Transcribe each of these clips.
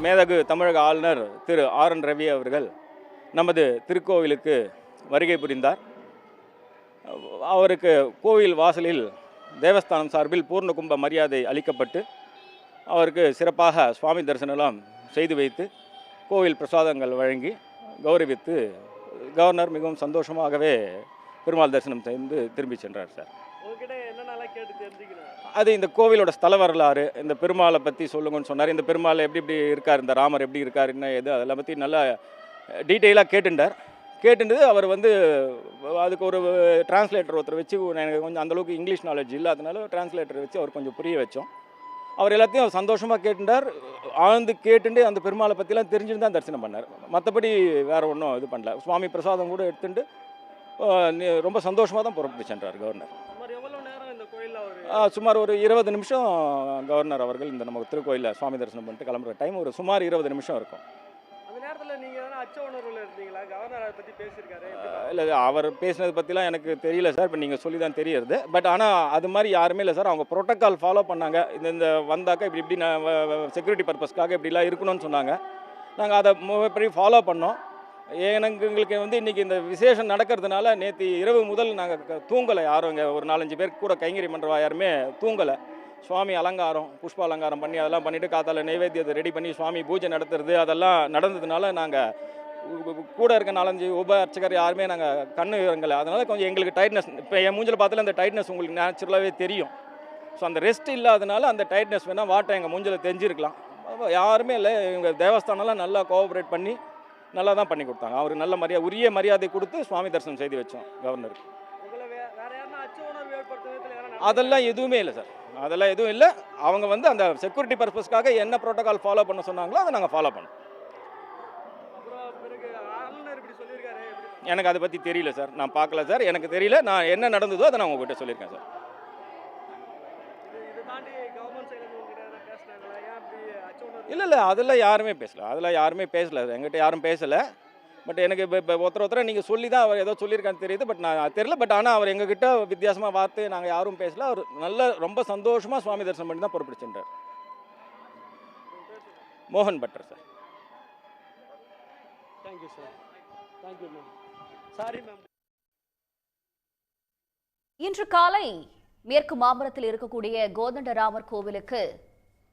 மேதகு தமிழக ஆளுநர் திரு ஆர்.என். ரவி அவர்கள் நமது திருக்கோவிலுக்கு வருகை புரிந்தார். அவருக்கு கோவில் வாசலில் தேவஸ்தானம் சார்பில் பூர்ண கும்ப மரியாதை அளிக்கப்பட்டு அவருக்கு சிறப்பாக சுவாமி தரிசனம் செய்து வைத்து கோவில் பிரசாதங்கள் வழங்கி கௌரவித்து கவர்னர் மிகவும் சந்தோஷமாகவே பெருமாள் தரிசனம் செய்து திரும்பி சென்றார் சார். அது இந்த கோவிலோட ஸ்தல வரலாறு, இந்த பெருமாளை பற்றி சொல்லுங்கன்னு சொன்னார். இந்த பெருமாள் எப்படி இருக்கார், இந்த ராமர் எப்படி இருக்கார், என்ன எது அதெல்லாம் பற்றி நல்லா டீட்டெயிலாக கேட்டுண்டு அவர் அதுக்கு ஒரு டிரான்ஸ்லேட்டர் ஒருத்தர் வச்சு எனக்கு கொஞ்சம் அந்தளவுக்கு இங்கிலீஷ் நாலேஜ் இல்லை, அதனால டிரான்ஸ்லேட்டர் வச்சு அவர் கொஞ்சம் புரிய வச்சோம். அவர் எல்லாத்தையும் சந்தோஷமாக கேட்டுட்டார். ஆழ்ந்து கேட்டுட்டு அந்த பெருமாளை பற்றிலாம் தெரிஞ்சுட்டு தான் தரிசனம் பண்ணார். மற்றபடி வேறு ஒன்றும் இது பண்ணல. சுவாமி பிரசாதம் கூட எடுத்துட்டு ரொம்ப சந்தோஷமாக தான் புறப்பட்டு சென்றார் கவர்னர். சுமார் ஒரு 20 நிமிஷம் கவர்னர் அவர்கள் இந்த நம்ம திருக்கோயிலில் சுவாமி தரிசனம் பண்ணிட்டு கிளம்புற டைம் ஒரு சுமார் 20 நிமிஷம் இருக்கும். இல்லை, அவர் பேசினது பற்றிலாம் எனக்கு தெரியல சார். இப்போ நீங்கள் சொல்லி தான் தெரியுது. பட் ஆனால் அது மாதிரி யாருமே இல்லை சார். அவங்க ப்ரோட்டோக்கால் ஃபாலோ பண்ணாங்க. இந்த வந்தாக்கா இப்படி செக்யூரிட்டி பர்பஸ்க்காக இப்படிலாம் இருக்கணும்னு சொன்னாங்க. நாங்கள் அதை முறைப்படி ஃபாலோ பண்ணோம். எங்களுக்கு இன்றைக்கி இந்த விசேஷம் நடக்கிறதுனால நேற்று இரவு முதல் நாங்கள் தூங்கலை. யாரும் இங்கே ஒரு 4-5 பேருக்கு கூட கைங்கரி பண்ணுறவா யாருமே தூங்கலை. சுவாமி அலங்காரம், புஷ்ப அலங்காரம் பண்ணி அதெல்லாம் பண்ணிவிட்டு காத்தால நைவேத்தியத்தை ரெடி பண்ணி சுவாமி பூஜை நடத்துறது அதெல்லாம் நடந்ததுனால நாங்கள் கூட இருக்க 4-5 உப அர்ச்சகர் யாருமே நாங்கள் கண்ணு இறங்கலை. அதனால் கொஞ்சம் எங்களுக்கு டைட்னஸ், இப்போ என் மூஞ்சில் பார்த்தால அந்த டைட்னஸ் உங்களுக்கு நேச்சுரலாகவே தெரியும். ஸோ அந்த ரெஸ்ட் இல்லாதனால அந்த டைட்னஸ் வேணால் வாட்டை எங்கள் மூஞ்சில் தெரிஞ்சிருக்கலாம். யாருமே இல்லை, எங்கள் தேவஸ்தானம்லாம் நல்லா கோஆப்ரேட் பண்ணி நல்லா தான் பண்ணி கொடுத்தாங்க. அவர் நல்ல உரிய மரியாதை கொடுத்து சுவாமி தரிசனம் செய்து வச்சோம் கவர்னருக்கு. அதெல்லாம் எதுவுமே இல்லை சார், அதெல்லாம் எதுவும் இல்லை. அவங்க அந்த செக்யூரிட்டி பர்பஸ்க்காக என்ன ப்ரோட்டோகால் ஃபாலோ பண்ண சொன்னாங்களோ அதை நாங்கள் ஃபாலோ பண்ணோம். எனக்கு அதை பற்றி தெரியல சார், நான் பார்க்கல சார், எனக்கு தெரியல. நான் என்ன நடந்ததோ அதை நான் உங்ககிட்ட சொல்லியிருக்கேன் சார். இல்லை, அதெல்லாம் யாருமே பேசலை, எங்கிட்ட யாரும் பேசலை. பட் எனக்கு இப்போ ஒருத்தரை நீங்கள் சொல்லி தான் அவர் ஏதோ சொல்லியிருக்கான்னு தெரியுது. பட் நான் தெரியல. பட் ஆனால் அவர் எங்ககிட்ட வித்தியாசமாக வார்த்தை நாங்கள் யாரும் பேசல. அவர் ரொம்ப சந்தோஷமாக சுவாமி தரிசனம் பண்ணி தான் புறப்பட்டு சென்றார். மோகன் butter sir. Thank you sir. Thank you ma'am. Sorry ma'am. இன்று காலை மேற்கு மாம்பலத்தில் இருக்கக்கூடிய கோதண்டராமர் கோவிலுக்கு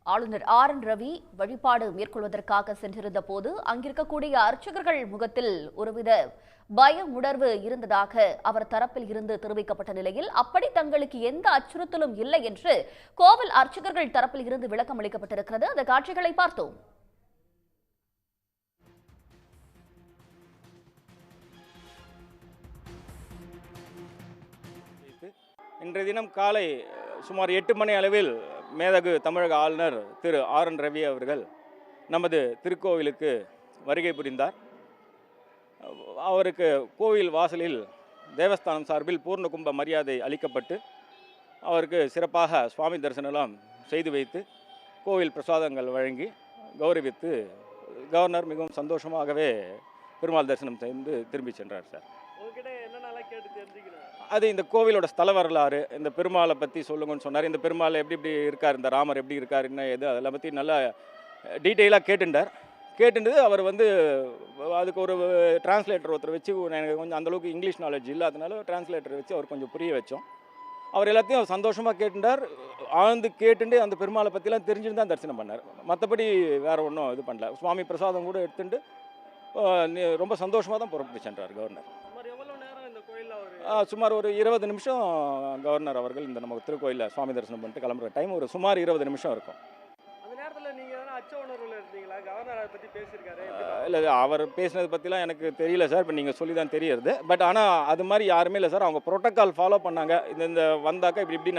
ஆளுநர் ஆர்.என். ரவி வழிபாடு மேற்கொள்வதற்காக சென்றிருந்த போது அங்கிருக்கக்கூடிய அர்ச்சகர்கள் முகத்தில் ஒருவித பய உணர்வு இருந்ததாக அவர் தரப்பில் இருந்து தெரிவிக்கப்பட்ட நிலையில் அப்படி தங்களுக்கு எந்த அச்சுறுத்தலும் இல்லை என்று கோவில் அர்ச்சகர்கள் தரப்பில் இருந்து விளக்கம் அளிக்கப்பட்டிருக்கிறது. அந்த காட்சிகளை பார்த்தோம். இன்றைய தினம் காலை சுமார் 8 மணி அளவில் மேதகு தமிழக ஆளுநர் திரு ஆர்.என். ரவி அவர்கள் நமது திருக்கோவிலுக்கு வருகை புரிந்தார். அவருக்கு கோவில் வாசலில் தேவஸ்தானம் சார்பில் பூர்ண கும்ப மரியாதை அளிக்கப்பட்டு அவருக்கு சிறப்பாக சுவாமி தரிசனம் செய்து வைத்து கோவில் பிரசாதங்கள் வழங்கி கௌரவித்து கவர்னர் மிகவும் சந்தோஷமாகவே பெருமாள் தரிசனம் செய்து திரும்பி சென்றார் சார். அது இந்த கோவிலோட ஸ்தல வரலாறு, இந்த பெருமாளை பற்றி சொல்லுங்கன்னு சொன்னார். இந்த பெருமாள் எப்படி இருக்கார், இந்த ராமர் எப்படி இருக்கார், என்ன எது அதெல்லாம் பற்றி நல்லா டீட்டெயிலாக கேட்டுண்டு அவர் அதுக்கு ஒரு டிரான்ஸ்லேட்டர் ஒருத்தர் வச்சு எனக்கு கொஞ்சம் அந்தளவுக்கு இங்கிலீஷ் நாலேஜ் இல்லை, அதனால டிரான்ஸ்லேட்டர் வச்சு அவர் கொஞ்சம் புரிய வச்சோம். அவர் எல்லாத்தையும் சந்தோஷமாக கேட்டுட்டார். ஆழ்ந்து கேட்டுண்டு அந்த பெருமாளை பற்றிலாம் தெரிஞ்சுட்டு தான் தரிசனம் பண்ணார். மற்றபடி வேறு ஒன்றும் இது பண்ணல. சுவாமி பிரசாதம் கூட எடுத்துட்டு ரொம்ப சந்தோஷமாக தான் புறப்பட்டு சென்றார் கவர்னர். சுமார் ஒரு 20 நிமிஷம் கவர்னர் அவர்கள் இந்த நம்ம திருக்கோயிலில் சுவாமி தரிசனம் பண்ணிட்டு கிளம்புற டைம் ஒரு சுமார் 20 நிமிஷம் இருக்கும். இல்லை, அவர் பேசினது பற்றிலாம் எனக்கு தெரியல சார். இப்போ நீங்கள் சொல்லி தான் தெரியுது. பட் ஆனால் அது மாதிரி யாருமே இல்லை சார். அவங்க ப்ரோட்டோக்கால் ஃபாலோ பண்ணாங்க. இந்த வந்தாக்கா இப்படி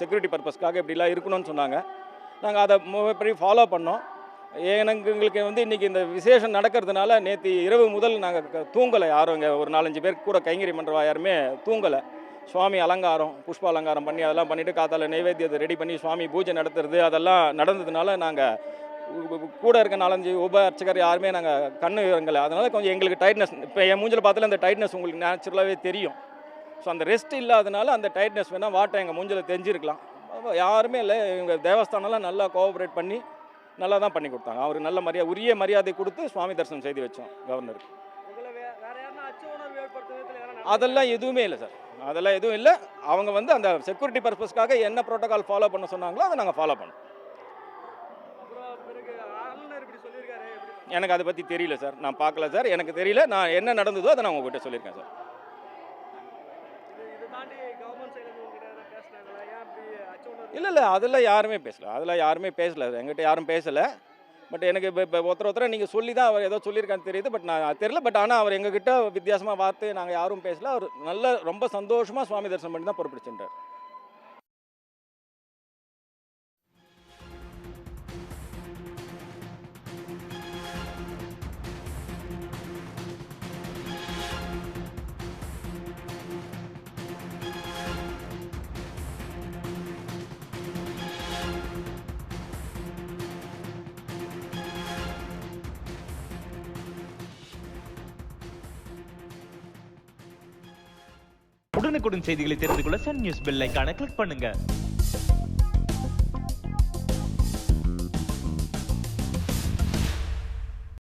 செக்யூரிட்டி பர்பஸ்க்காக இப்படிலாம் இருக்கணும்னு சொன்னாங்க. நாங்கள் அதை முறைப்படி ஃபாலோ பண்ணோம். எங்களுக்கு இன்றைக்கி இந்த விசேஷம் நடக்கிறதுனால நேற்று இரவு முதல் நாங்கள் தூங்கலை. யாரும் இங்கே ஒரு 4-5 பேருக்கு கூட கைங்கரி பண்ணுறவா யாருமே தூங்கலை. சுவாமி அலங்காரம், புஷ்ப அலங்காரம் பண்ணி அதெல்லாம் பண்ணிவிட்டு காத்தால நைவேத்தியத்தை ரெடி பண்ணி சுவாமி பூஜை நடத்துறது அதெல்லாம் நடந்ததுனால நாங்கள் கூட இருக்க 4-5 உப அர்ச்சகர் யாருமே நாங்கள் கண்ணு இறங்கலை. அதனால் கொஞ்சம் எங்களுக்கு டைட்னஸ், இப்போ என் மூஞ்சில் பார்த்தால அந்த டைட்னஸ் உங்களுக்கு நேச்சுரலாகவே தெரியும். ஸோ அந்த ரெஸ்ட் இல்லாதனால அந்த டைட்னஸ் வேணால் வாட்டை எங்கள் மூஞ்சில் தெரிஞ்சிருக்கலாம். யாருமே இல்லை, எங்கள் தேவஸ்தானம்லாம் நல்லா கோஆப்ரேட் பண்ணி நல்லா தான் பண்ணி கொடுத்தாங்க. அவருக்கு நல்ல மரியாதை, உரிய மரியாதை கொடுத்து சுவாமி தரிசனம் செய்து வச்சோம் கவர்னருக்கு. அதெல்லாம் எதுவுமே இல்லை சார், அதெல்லாம் எதுவும் இல்லை. அவங்க வந்து அந்த செக்யூரிட்டி பர்பஸ்க்காக என்ன ப்ரோட்டோகால் ஃபாலோ பண்ண சொன்னாங்களோ அதை நாங்கள் ஃபாலோ பண்ணோம். எனக்கு அதை பற்றி தெரியல சார், நான் பார்க்கல சார், எனக்கு தெரியல. நான் என்ன நடந்ததோ அதை நான் உங்ககிட்ட சொல்லியிருக்கேன் சார். இல்லை அதெல்லாம் யாருமே பேசல, எங்கிட்ட யாரும் பேசலை. பட் எனக்கு இப்போ ஒருத்தரை நீங்கள் சொல்லி தான் அவர் ஏதோ சொல்லியிருக்கான்னு தெரியுது. பட் நான் தெரியல. பட் ஆனால் அவர் எங்ககிட்ட வித்தியாசமாக வார்த்தை நாங்கள் யாரும் பேசல. அவர் நல்ல ரொம்ப சந்தோஷமாக சுவாமி தரிசனம் பண்ணி தான் புறப்பிடிச்சுட்டார். உடனுக்குடன் செய்திகளை தெரிந்து கொள்ள சன் நியூஸ் பெல் ஐகானை கிளிக் பண்ணுங்க.